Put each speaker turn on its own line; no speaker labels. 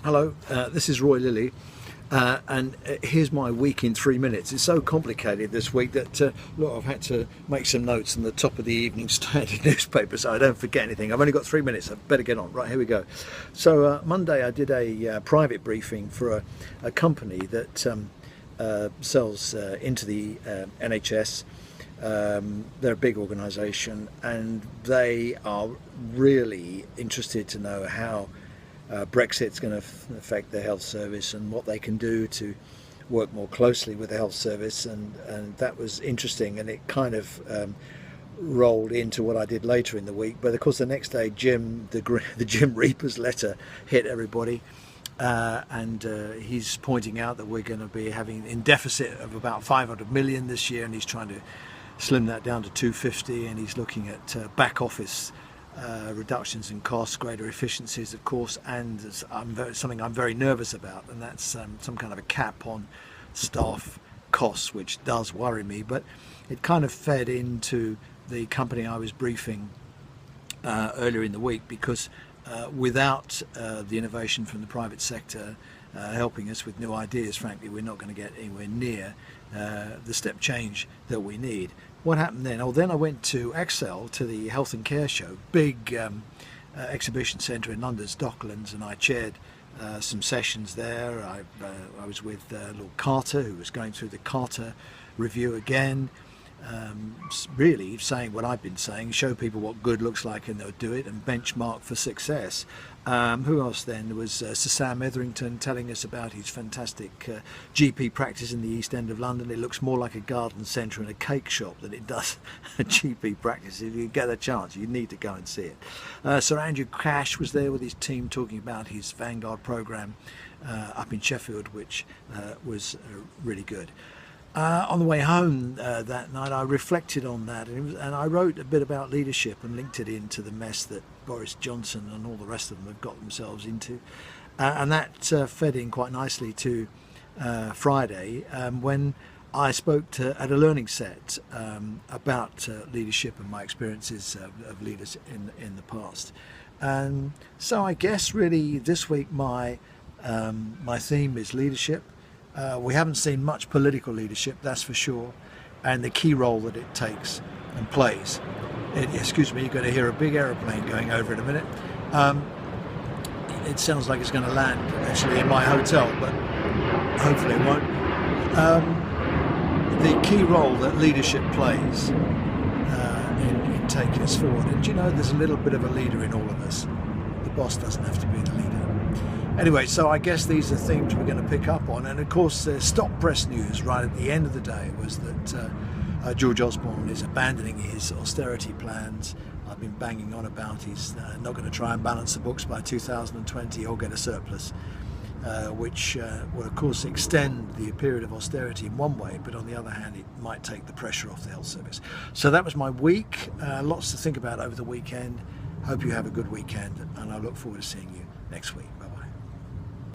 Hello, this is Roy Lilley, and here's my week in 3 minutes. It's so complicated this week that look, I've had to make some notes on the top of the Evening Standard newspaper so I don't forget anything. I've only got 3 minutes, I better get on. Right, here we go. So Monday I did a private briefing for a company that sells into the NHS. They're a big organisation and they are really interested to know how Brexit's going to affect the health service and what they can do to work more closely with the health service, and that was interesting, and it kind of rolled into what I did later in the week. But of course the next day the Jim Reaper's letter hit everybody, and he's pointing out that we're going to be having in deficit of about 500 million this year, and he's trying to slim that down to 250, and he's looking at back office reductions in costs, greater efficiencies of course, and something I'm very nervous about, and that's some kind of a cap on staff costs, which does worry me. But it kind of fed into the company I was briefing earlier in the week, because without the innovation from the private sector helping us with new ideas, frankly we're not going to get anywhere near the step change that we need. What happened then? Oh, then I went to Excel, to the Health and Care Show, big exhibition centre in London's Docklands, and I chaired some sessions there. I was with Lord Carter, who was going through the Carter review again, really saying what I've been saying, show people what good looks like and they'll do it, and benchmark for success. Who else then? There was Sir Sam Etherington telling us about his fantastic GP practice in the East End of London. It looks more like a garden centre and a cake shop than it does a GP practice. If you get a chance, you need to go and see it. Sir Andrew Cash was there with his team talking about his Vanguard programme up in Sheffield, which was really good. On the way home that night I reflected on that, and I wrote a bit about leadership and linked it into the mess that Boris Johnson and all the rest of them have got themselves into, and that fed in quite nicely to Friday when I spoke at a learning set about leadership and my experiences of leaders in the past. So I guess really this week my theme is leadership. We haven't seen much political leadership, that's for sure, and the key role that it takes and plays. Excuse me, you're going to hear a big aeroplane going over in a minute. It sounds like it's going to land actually in my hotel, but hopefully it won't. The key role that leadership plays in taking us forward. And you know, there's a little bit of a leader in all of us. The boss doesn't have to be the leader. Anyway, so I guess these are themes we're going to pick up on. And of course, stop press news right at the end of the day was that George Osborne is abandoning his austerity plans. I've been banging on about he's not going to try and balance the books by 2020 or get a surplus, which will of course extend the period of austerity in one way, but on the other hand it might take the pressure off the health service. So that was my week. Lots to think about over the weekend. Hope you have a good weekend, and I look forward to seeing you next week.